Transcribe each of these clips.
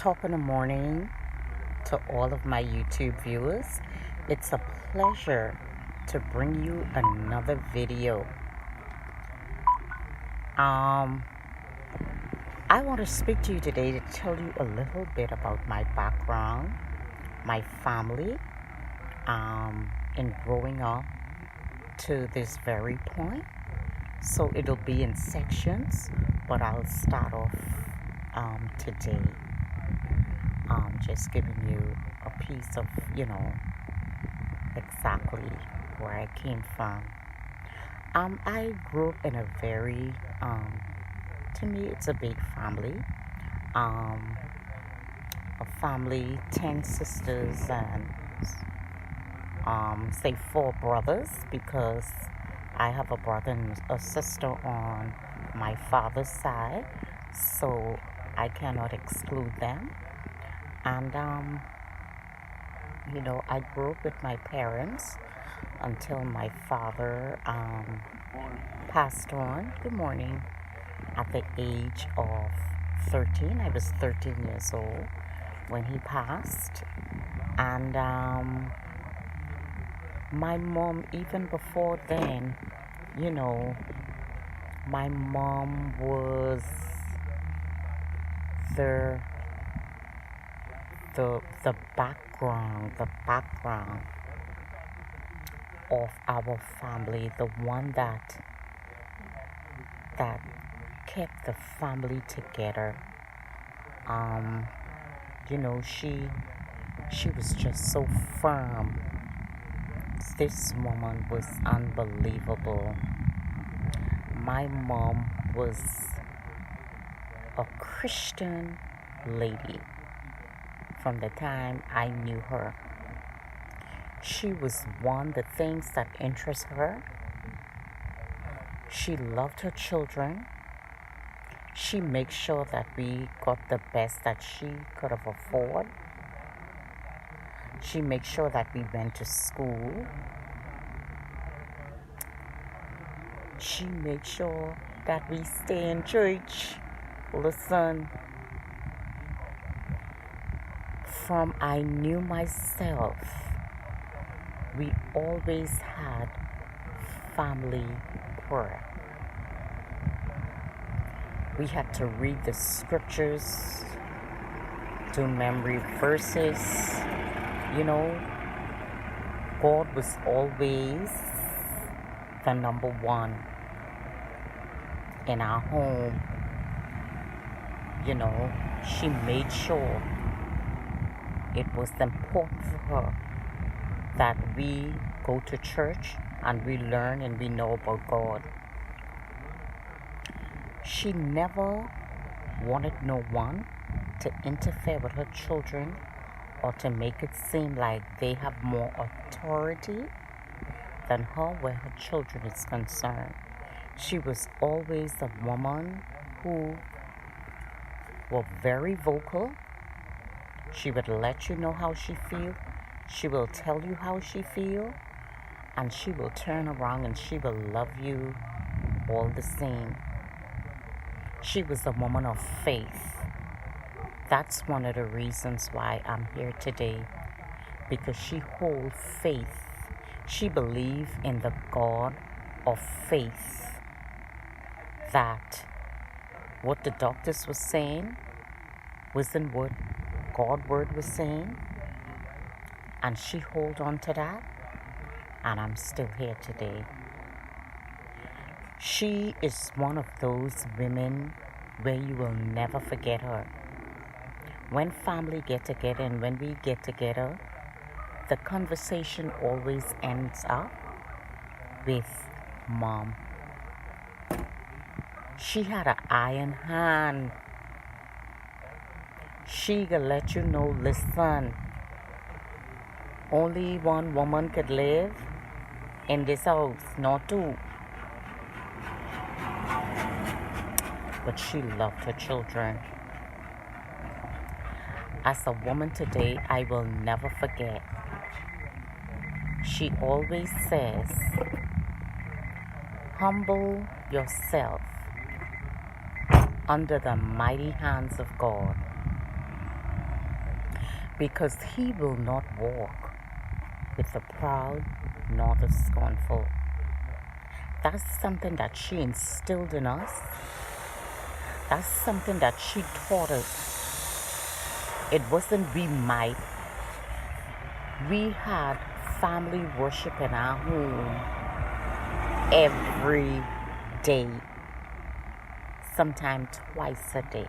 Top of the morning to all of my YouTube viewers. It's a pleasure to bring you another video. I want to speak to you today to tell you a little bit about my background, my family, in growing up to this very point. So it'll be in sections, but I'll start off today. Just giving you a piece of, exactly where I came from. I grew up in a very, to me, it's a big family. A family, 10 sisters and, say 4 brothers, because I have a brother and a sister on my father's side, so I cannot exclude them. And, I grew up with my parents until my father passed on. Good morning. At the age of 13, I was 13 years old when he passed. And my mom, even before then, my mom was the background of our family, the one that kept the family together. She was just so firm. This woman was unbelievable. My mom was a Christian lady from the time I knew her. She was the things that interest her. She loved her children. She made sure that we got the best that she could have afforded. She made sure that we went to school. She made sure that we stay in church. Listen, from I knew myself, we always had family prayer. We had to read the scriptures, do memory verses. God was always the number one in our home. She made sure it was important for her that we go to church and we learn and we know about God. She never wanted no one to interfere with her children or to make it seem like they have more authority than her where her children is concerned. She was always a woman who was very vocal. She would let you know how she feels. She will tell you how she feels, and she will turn around and she will love you all the same. She was a woman of faith. That's one of the reasons why I'm here today, because she holds faith. She believed in the God of faith, that what the doctors were saying wasn't what God's word was saying, and she held on to that, and I'm still here today. She is one of those women where you will never forget her. When family get together and when we get together, the conversation always ends up with Mom. She had an iron hand. She could let you know, listen, only one woman could live in this house, not 2. But she loved her children. As a woman today, I will never forget. She always says, humble yourself under the mighty hands of God, because he will not walk with the proud nor the scornful. That's something that she instilled in us. That's something that she taught us. It wasn't we might. We had family worship in our home every day, sometimes twice a day.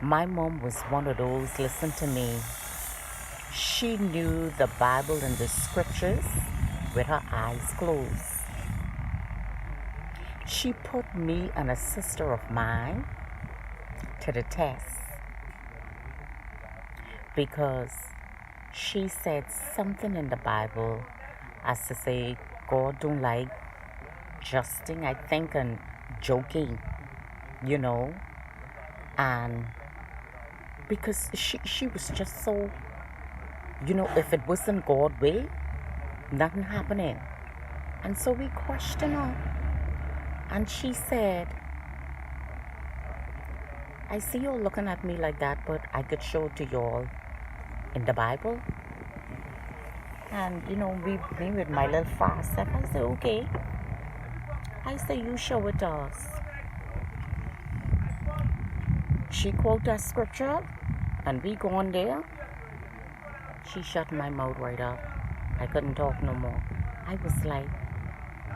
My mom was one of those, listen to me, she knew the Bible and the scriptures with her eyes closed. She put me and a sister of mine to the test because she said something in the Bible as to say God don't like jesting, I think, and joking, you know, and because she was just so, you know, if it wasn't God way, nothing happening. And so we questioned her, and she said, I see you all looking at me like that, but I could show it to you all in the Bible. And, you know, me with my little fast step, I said, okay. I said, you show it to us. She quoted that scripture, and we gone there. She shut my mouth right up. I couldn't talk no more. I was like,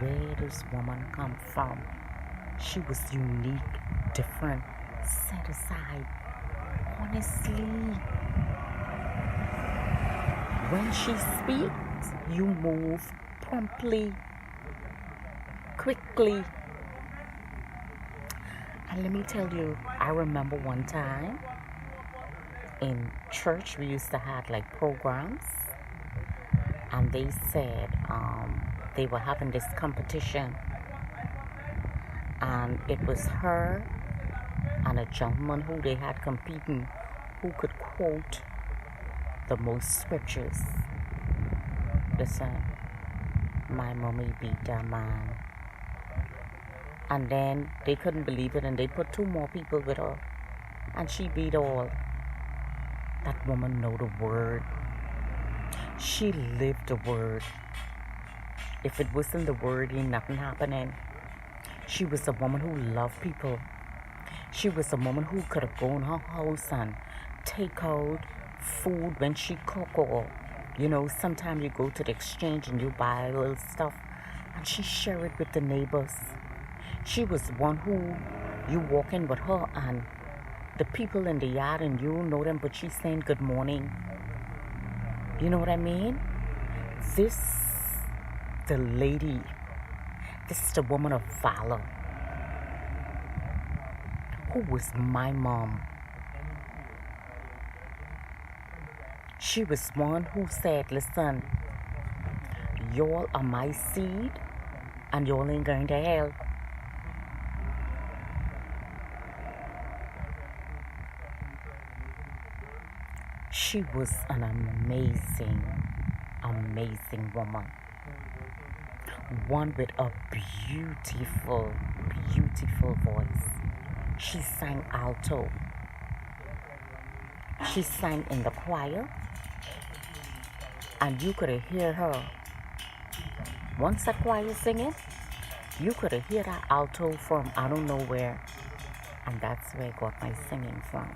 where does woman come from? She was unique, different, set aside. Honestly, when she speaks, you move promptly, quickly. And let me tell you, I remember one time in church, we used to have like programs, and they said they were having this competition, and it was her and a gentleman who they had competing who could quote the most scriptures. Listen, my mommy beat that man. And then they couldn't believe it, and they put 2 more people with her, and she beat all. That woman know the word. She lived the word. If it wasn't the word, ain't nothing happening. She was a woman who loved people. She was a woman who could have gone her house and take out food when she cook, or, you know, sometimes you go to the exchange and you buy a little stuff, and she share it with the neighbors. She was one who you walk in with her and the people in the yard and you know them, but she's saying good morning. You know what I mean? This the lady. This is the woman of valor who was my mom. She was one who said, listen, y'all are my seed and y'all ain't going to hell. She was an amazing, amazing woman. One with a beautiful, beautiful voice. She sang alto. She sang in the choir, and you could hear her. Once that choir singing, you could hear that alto from I don't know where, and that's where I got my singing from.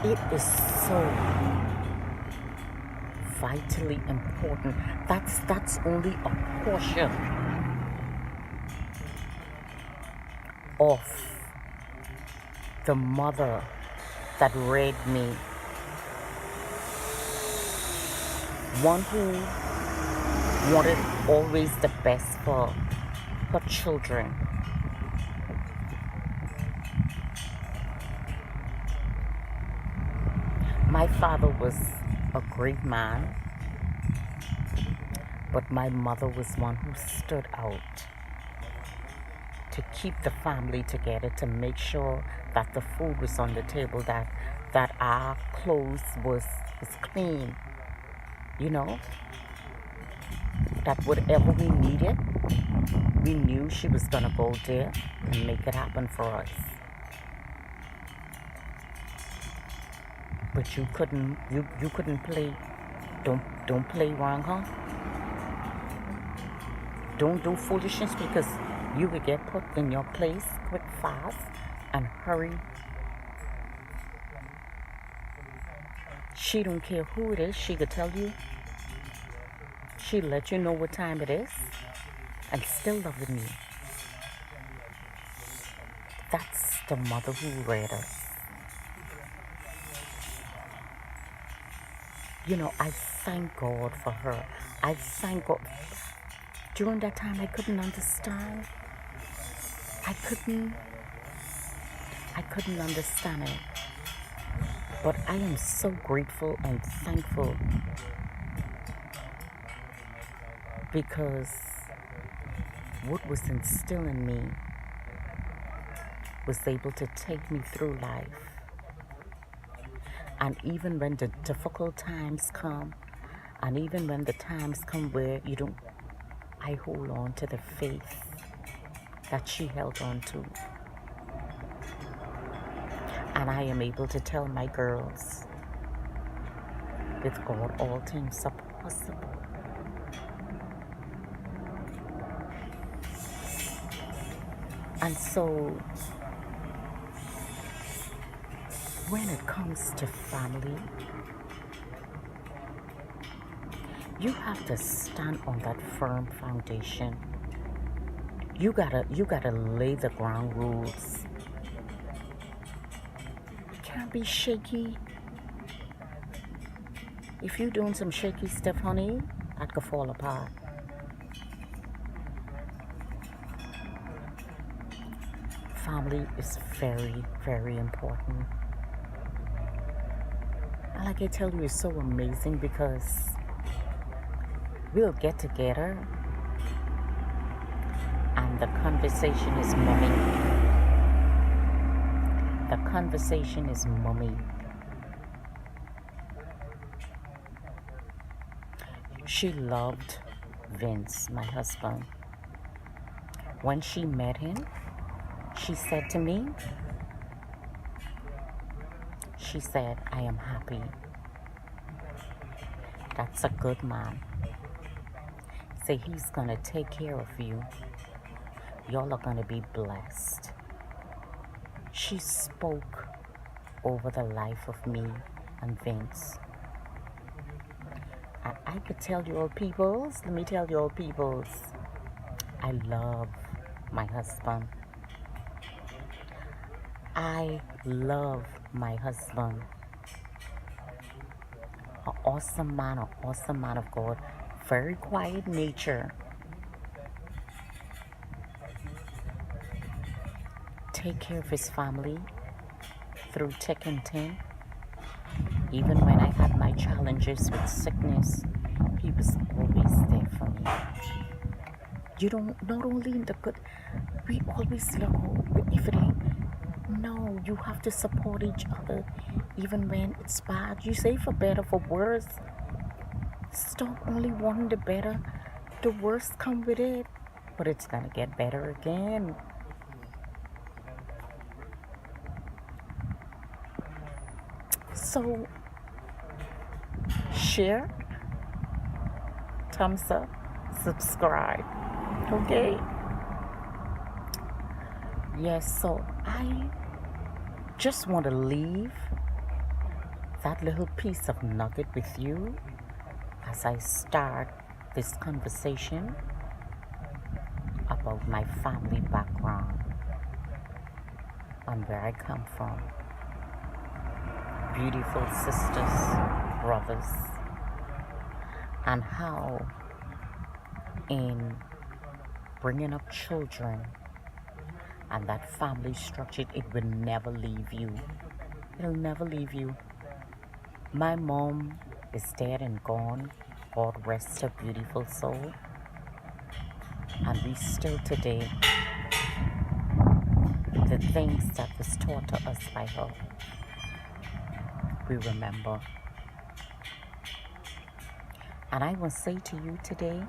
It is so vitally important. That's only a portion of the mother that reared me. One who wanted always the best for her children. My father was a great man, but my mother was one who stood out to keep the family together, to make sure that the food was on the table, that our clothes was clean, you know. that whatever we needed, we knew she was gonna go there and make it happen for us. But you couldn't play. Don't play wrong, huh? Don't do foolishness because you will get put in your place quick, fast, and hurry. She don't care who it is. She could tell you. She let you know what time it is, and still loving you. That's the mother who reared us. You know, I thank God for her. I thank God. During that time, I couldn't understand. I couldn't understand it. But I am so grateful and thankful because what was instilled in me was able to take me through life. And even when the difficult times come, and even when the times come where you don't, I hold on to the faith that she held on to. And I am able to tell my girls, with God, all things are possible. And so, when it comes to family, you have to stand on that firm foundation. You gotta lay the ground rules. You can't be shaky. If you're doing some shaky stuff, honey, that could fall apart. Family is very, very important. And like I tell you, it's so amazing because we'll get together and the conversation is mummy. The conversation is mummy. She loved Vince, my husband. When she met him, she said to me, she said, I am happy. That's a good man. Say he's gonna take care of you. Y'all are gonna be blessed. She spoke over the life of me and Vince. And I could tell you all peoples, let me tell you all peoples, I love my husband. I love my husband. An awesome man of God. Very quiet nature. Take care of his family through thick and thin. Even when I had my challenges with sickness, he was always there for me. You don't, not only in the good, we always look if it ain't. No, you have to support each other even when it's bad. You say for better, for worse. Stop only wanting the better. The worst come with it, but it's gonna get better again. So, share, thumbs up, subscribe, okay? Yes, so I just want to leave that little piece of nugget with you as I start this conversation about my family background and where I come from. Beautiful sisters, brothers, and how in bringing up children and that family structure, it will never leave you. It'll never leave you. My mom is dead and gone. God rest her beautiful soul. And we still today, the things that was taught to us by her, we remember. And I will say to you today,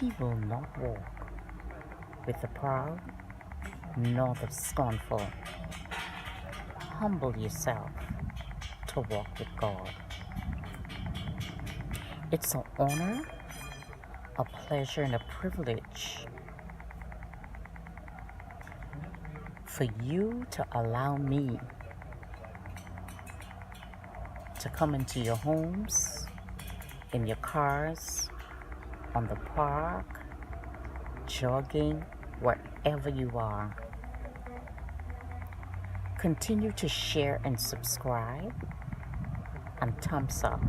He will not walk with the proud nor the scornful. Humble yourself to walk with God. It's an honor, a pleasure, and a privilege for you to allow me to come into your homes, in your cars, on the park, jogging, wherever you are. Continue to share and subscribe and thumbs up.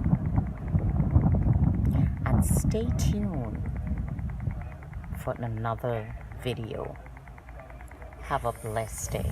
And stay tuned for another video. Have a blessed day.